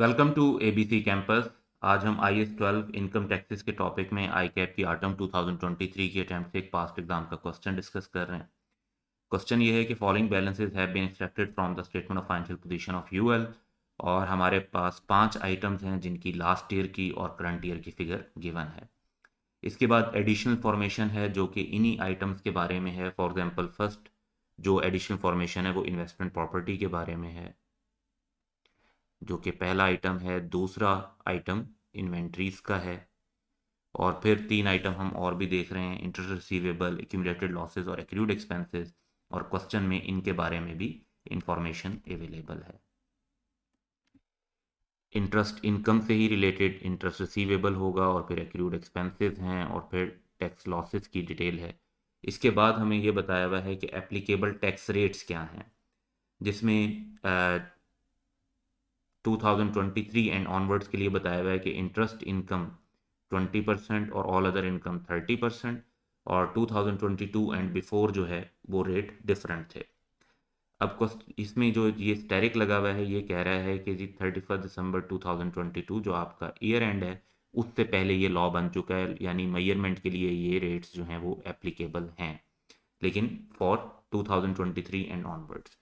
Welcome to ABC campus. आज हम IS-12 income taxes के टॉपिक में आई कैप की ऑटम 2023 के अटैम्प्ट से एक पास्ट एग्जाम का क्वेश्चन डिस्कस कर रहे हैं। क्वेश्चन ये है कि following balances have been extracted from the statement of financial position of UL, और हमारे पास 5 आइटम्स हैं जिनकी लास्ट ईयर की और करंट ईयर की फिगर गिवन है। इसके बाद एडिशनल फॉर्मेशन है जो कि इन्हीं आइटम्स के बारे में है। फॉर एग्जांपल फर्स्ट जो एडिशनल फॉर्मेशन है वो इन्वेस्टमेंट प्रॉपर्टी के बारे में है, जो कि पहला आइटम है। दूसरा आइटम इन्वेंट्रीज का है, और फिर 3 आइटम हम और भी देख रहे हैं, इंटरेस्ट रिसीवेबल, एक्यूमुलेटेड लॉसेस और एक्रूड एक्सपेंसेस, और क्वेश्चन में इनके बारे में भी इंफॉर्मेशन अवेलेबल है। इंटरेस्ट इनकम से ही रिलेटेड इंटरेस्ट रिसीवेबल होगा, और फिर एक्रूड एक्सपेंसेस हैं, और फिर टैक्स लॉसेस की डिटेल है। इसके बाद हमें ये बताया हुआ है कि एप्लीकेबल टैक्स रेट्स क्या हैं, जिसमें 2023 एंड ऑनवर्ड्स के लिए बताया हुआ है कि इंटरेस्ट इनकम 20% और ऑल अदर इनकम 30%, और 2022 एंड बिफोर जो है वो रेट डिफरेंट थे। अब इसमें जो ये स्टैरिक लगा हुआ है ये कह रहा है कि जी 31 दिसंबर 2022 जो आपका ईयर एंड है उससे पहले ये लॉ बन चुका है, यानी मेजरमेंट के लिए ये रेट्स जो हैं वो एप्लीकेबल हैं, लेकिन फॉर 2023 एंड ऑनवर्ड्स।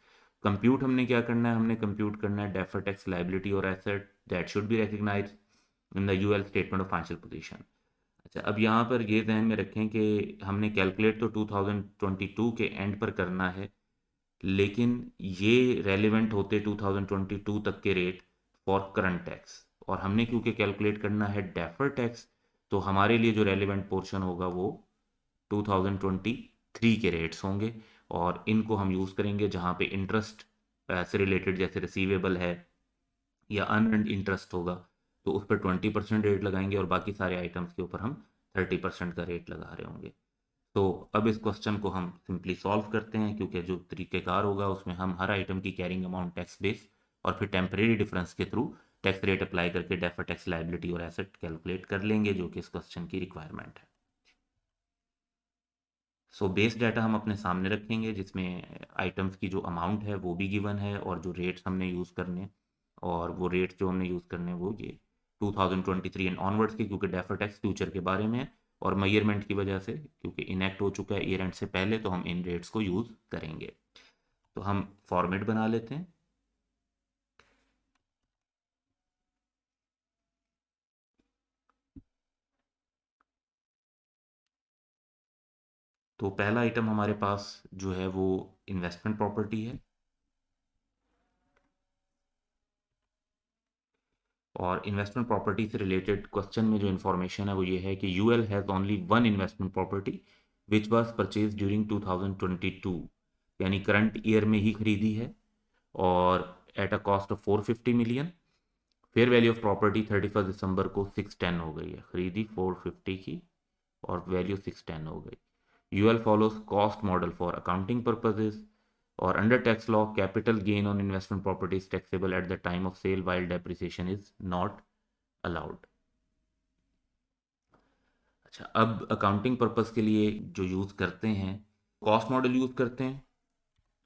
कंप्यूट हमने क्या करना है, हमने कंप्यूट करना है डेफर टैक्स लाइबिलिटी और asset that should be recognise in the UL statement of financial position. अच्छा, अब यहाँ पर ये ध्यान में रखें कि हमने कैलकुलेट तो 2022 के एंड पर करना है, लेकिन ये रेलिवेंट होते 2022 तक के रेट फॉर करंट टैक्स, और हमने क्योंकि कैलकुलेट करना है डेफर टैक्स, तो हमारे लिए जो रेलिवेंट पोर्शन होगा वो 2023 के रेट्स होंगे, और इनको हम यूज़ करेंगे जहाँ पे इंटरेस्ट से रिलेटेड जैसे रिसीवेबल है या अनअर्न्ड इंटरेस्ट होगा तो उस पर 20% रेट लगाएंगे, और बाकी सारे आइटम्स के ऊपर हम 30% का रेट लगा रहे होंगे। तो अब इस क्वेश्चन को हम सिंपली सॉल्व करते हैं, क्योंकि जो तरीक़ेकार होगा उसमें हम हर आइटम की कैरिंग अमाउंट टैक्स बेस और फिर टेम्परेरी डिफरेंस के थ्रू टैक्स रेट अप्लाई करके डेफर टैक्स लाइबिलिटी और एसेट कैलकुलेट कर लेंगे, जो कि इस क्वेश्चन की रिक्वायरमेंट है। सो बेस डाटा हम अपने सामने रखेंगे जिसमें आइटम्स की जो अमाउंट है वो भी गिवन है, और जो रेट्स हमने यूज़ करने, और वो रेट्स जो हमने यूज़ करने वो ये 2023 एंड ऑनवर्ड्स के, क्योंकि डेफर टैक्स फ्यूचर के बारे में है, और मेजरमेंट की वजह से क्योंकि इनेक्ट हो चुका है ईयर एंड से पहले, तो हम इन रेट्स को यूज़ करेंगे। तो हम फॉर्मेट बना लेते हैं। तो पहला आइटम हमारे पास जो है वो इन्वेस्टमेंट प्रॉपर्टी है, और इन्वेस्टमेंट प्रॉपर्टी से रिलेटेड क्वेश्चन में जो इन्फॉर्मेशन है वो ये है कि UL has only one investment property which was purchase during 2022, यानी करंट ईयर में ही खरीदी है, और at a cost of 450 million. Fair value of property 31 दिसंबर को 610 हो गई है, खरीदी 450 की और वैल्यू 610 हो गई। UL follows cost model for accounting purposes, और under tax law capital gain on investment properties taxable at the time of sale while depreciation is not allowed. अच्छा, अब अकाउंटिंग पर्पस के लिए जो यूज़ करते हैं, कॉस्ट मॉडल यूज़ करते हैं,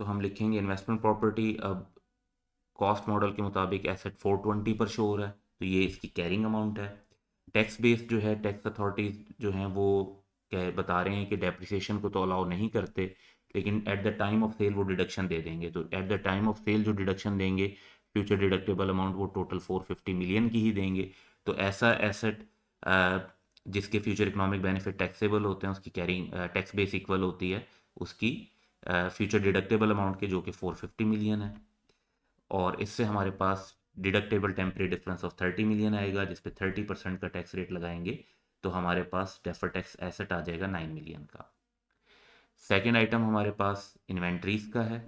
तो हम लिखेंगे इन्वेस्टमेंट प्रॉपर्टी। अब कॉस्ट मॉडल के मुताबिक एसेट 420 पर शो हो रहा है, तो ये इसकी कैरिंग अमाउंट है। टैक्स बेस्ड जो है टैक्स अथॉरिटीज जो हैं वो कह बता रहे हैं कि डेप्रिसिएशन को तो अलाउ नहीं करते, लेकिन at the time of sale वो डिडक्शन दे देंगे। तो at the time of sale जो डिडक्शन देंगे, फ्यूचर डिडक्टेबल अमाउंट वो टोटल 450 मिलियन की ही देंगे। तो ऐसा एसेट जिसके फ्यूचर इकोनॉमिक बेनिफिट टैक्सेबल होते हैं उसकी कैरिंग टैक्स बेस इक्वल होती है उसकी फ्यूचर डिडक्टेबल अमाउंट के, जो कि 450 मिलियन है। और इससे हमारे पास deductible temporary difference of 30 million आएगा, जिस पे 30% का टैक्स रेट लगाएंगे, तो हमारे पास डेफर टैक्स एसेट आ जाएगा 9 मिलियन का। सेकेंड आइटम हमारे पास इन्वेंट्रीज का है।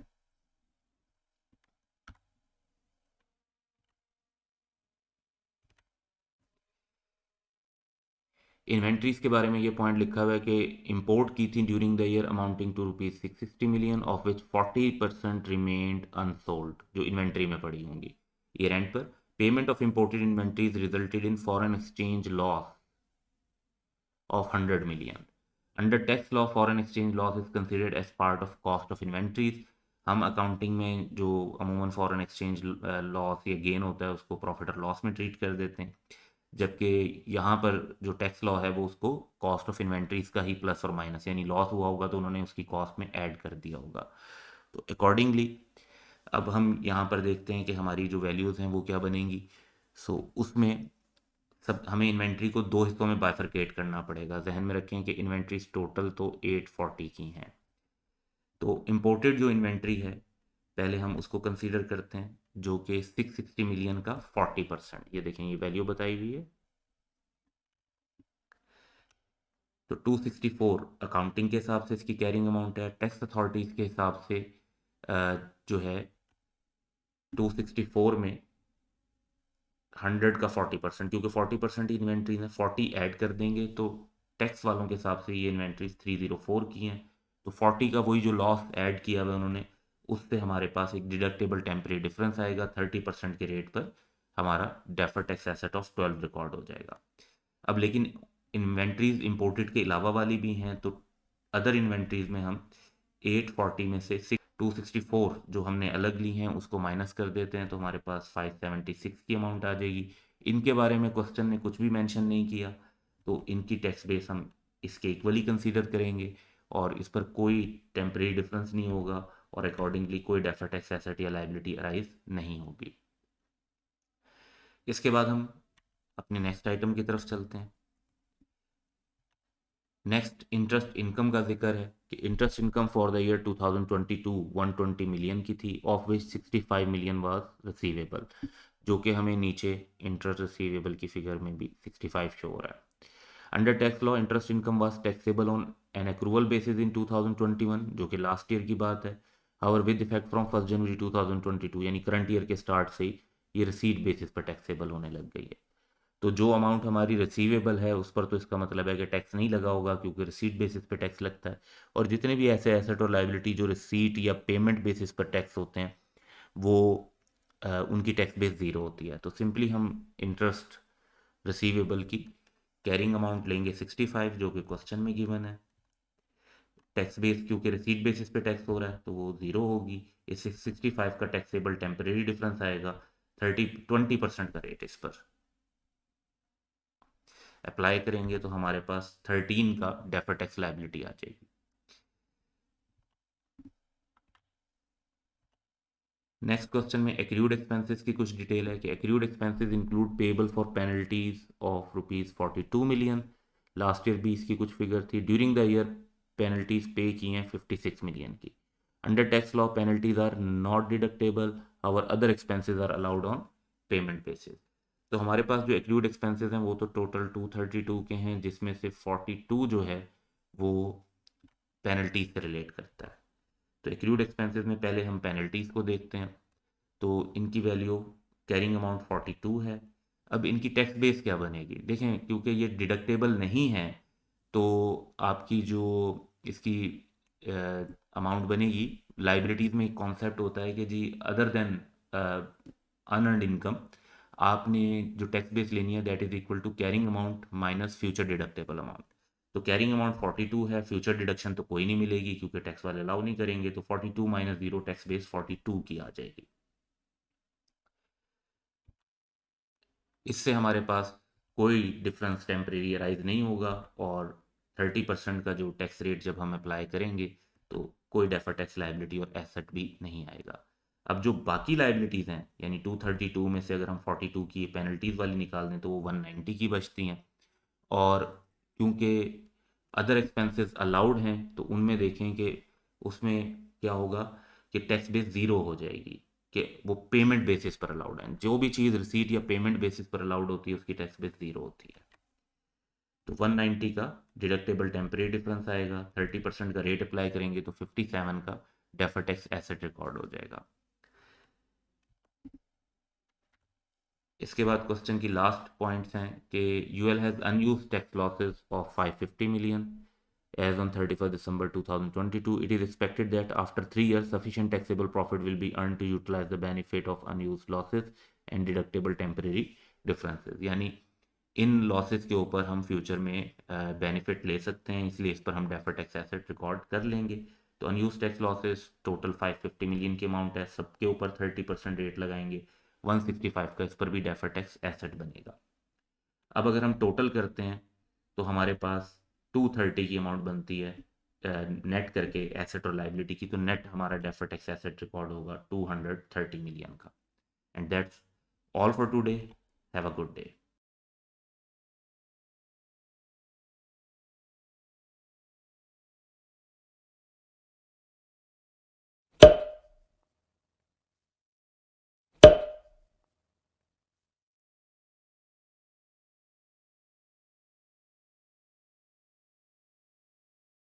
इन्वेंट्रीज के बारे में ये पॉइंट लिखा हुआ है कि इंपोर्ट की थी during the year amounting to ₹660 million, of which 40% remained unsold, जो इन्वेंट्री में पड़ी होंगी ईयर एंड पर। Payment of imported inventories resulted in foreign exchange loss of 100 million. Under tax law, foreign exchange loss is considered as part of cost of inventories. हम accounting में जो अमूमन foreign exchange loss या gain होता है उसको profit और loss में ट्रीट कर देते हैं, जबकि यहाँ पर जो टैक्स लॉ है वो उसको कॉस्ट ऑफ इन्वेंट्रीज का ही प्लस और माइनस, यानी लॉस हुआ होगा तो उन्होंने उसकी कॉस्ट में ऐड कर दिया होगा। तो अकॉर्डिंगली अब हम यहाँ पर देखते हैं कि हमारी जो वैल्यूज़ हैं वो क्या बनेंगी। सो उसमें सब हमें इन्वेंट्री को दो हिस्सों में बाइफरकेट करना पड़ेगा। जहन में रखें कि इन्वेंट्रीज टोटल तो 840 की हैं। तो इम्पोर्टेड जो इन्वेंट्री है पहले हम उसको कंसीडर करते हैं, जो कि 660 मिलियन का 40%। ये देखें, ये वैल्यू बताई हुई है। तो 264 अकाउंटिंग के हिसाब से इसकी कैरिंग अमाउंट है। टैक्स अथॉरिटीज़ के हिसाब से जो है 264 में 100 का 40%, क्योंकि 40% ही इन्वेंट्री में 40 ऐड कर देंगे तो टैक्स वालों के हिसाब से ये इन्वेंट्रीज 304 की हैं। तो 40 का वही जो लॉस ऐड किया हुआ उन्होंने, उससे हमारे पास एक डिडक्टेबल टेम्परेरी डिफरेंस आएगा। 30% के रेट पर हमारा defer tax asset of 12 record हो जाएगा। अब लेकिन इन्वेंट्रीज इंपोर्टेड के अलावा वाली भी हैं, तो अदर इन्वेंट्रीज में हम 840 में से 264 जो हमने अलग ली हैं उसको माइनस कर देते हैं, तो हमारे पास 576 की अमाउंट आ जाएगी। इनके बारे में क्वेश्चन ने कुछ भी मेंशन नहीं किया, तो इनकी टैक्स बेस हम इसके इक्वली कंसीडर करेंगे और इस पर कोई टेम्परेरी डिफरेंस नहीं होगा और अकॉर्डिंगली कोई डेफर टैक्स एसेट या लाइबिलिटी अराइज नहीं होगी। इसके बाद हम अपने नेक्स्ट आइटम की तरफ चलते हैं। नेक्स्ट इंटरेस्ट इनकम का जिक्र है कि interest income for the year 2022 120 million की थी, of which 65 million was receivable, जो कि हमें नीचे इंटरेस्ट रिसीवेबल की फिगर में भी 65 शो हो रहा है। Under tax law interest income was taxable on an accrual basis in 2021, जो कि लास्ट ईयर की बात है। However with effect from 1 January 2022, यानी करंट ईयर के स्टार्ट से ही ये रिसीट बेसिस पर टैक्सेबल होने लग गई है। तो जो अमाउंट हमारी रिसीवेबल है उस पर तो इसका मतलब है कि टैक्स नहीं लगा होगा, क्योंकि रिसीट बेसिस पे टैक्स लगता है। और जितने भी ऐसे एसेट और लाइबिलिटी जो रिसीट या पेमेंट बेसिस पर टैक्स होते हैं वो उनकी टैक्स बेस ज़ीरो होती है। तो सिंपली हम इंटरेस्ट रिसीवेबल की कैरिंग अमाउंट लेंगे 65, जो कि क्वेश्चन में गिवन है। टैक्स बेस क्योंकि रिसीट बेसिस पे टैक्स हो रहा है तो वो ज़ीरो होगी। इस 65 का टैक्सेबल टेम्परेरी डिफरेंस आएगा 20% का रेट इस पर अप्लाई करेंगे तो हमारे पास 13 का डेफर टैक्स लायबिलिटी आ जाएगी। नेक्स्ट क्वेश्चन में एक्रूड एक्सपेंसेस की कुछ डिटेल है कि accrued expenses include payable for penalties of ₹42 million. Last year भी इसकी कुछ फिगर थी। ड्यूरिंग द ईयर पेनल्टीज पे की हैं 56 मिलियन की। Under tax law penalties are not deductible, और other expenses are allowed on payment basis. तो हमारे पास जो एक्रूड एक्सपेंसेस हैं वो तो टोटल 232 के हैं, जिसमें से 42 जो है वो पेनल्टीज से रिलेट करता है। तो एक्रूड एक्सपेंसेस में पहले हम पेनल्टीज को देखते हैं। तो इनकी वैल्यू कैरिंग अमाउंट 42 है। अब इनकी टैक्स बेस क्या बनेगी, देखें क्योंकि ये डिडक्टेबल नहीं है तो आपकी जो इसकी अमाउंट बनेगी, लाइबिलिटीज़ में एक कॉन्सेप्ट होता है कि जी अदर देन अनअर्नड इनकम आपने जो टैक्स बेस लेनी है that is equal to carrying amount minus future deductible amount. तो कैरिंग अमाउंट 42 है, फ्यूचर डिडक्शन तो कोई नहीं मिलेगी क्योंकि टैक्स वाले अलाउ नहीं करेंगे, तो 42 माइनस जीरो टैक्स बेस 42 की आ जाएगी। इससे हमारे पास कोई डिफरेंस टेम्परेरी अराइज नहीं होगा और 30% का जो टैक्स रेट जब हम अप्लाई करेंगे तो कोई डेफर टैक्स लाइबिलिटी और एसेट भी नहीं आएगा। अब जो बाकी लाइबिलिटीज़ हैं यानी 232 में से अगर हम 42 की पेनल्टीज़ वाली निकाल दें तो वो 190 की बचती हैं। और क्योंकि अदर एक्सपेंसेस अलाउड हैं तो उनमें देखें कि उसमें क्या होगा कि टैक्स बेस ज़ीरो हो जाएगी, कि वो पेमेंट बेसिस पर अलाउड है। जो भी चीज़ रिसीट या पेमेंट बेसिस पर अलाउड होती है उसकी टैक्स बेस ज़ीरो होती है। तो 190 का डिडक्टेबल टेम्परेरी डिफरेंस आएगा, 30% का रेट अप्लाई करेंगे तो 57 का डेफर टैक्स एसेट रिकॉर्ड हो जाएगा। इसके बाद क्वेश्चन की लास्ट पॉइंट्स हैं कि UL has unused tax losses of 550 million as on 31st December 2022. It is expected that after 3 years, sufficient taxable profit will be earned to utilize the benefit of unused losses and deductible temporary differences. यानी इन losses के ऊपर हम future में benefit ले सकते हैं, इसलिए इस पर हम डेफर टैक्स एसेट रिकॉर्ड कर लेंगे। तो unused tax losses total 550 million की अमाउंट है, सबके ऊपर 30% रेट लगाएंगे, 165 का इस पर भी डेफर टैक्स एसेट बनेगा। अब अगर हम टोटल करते हैं तो हमारे पास 230 की अमाउंट बनती है नेट करके एसेट और लाइबिलिटी की, तो नेट हमारा डेफर टैक्स एसेट रिकॉर्ड होगा 230 मिलियन का। And that's all for today. Have a good day.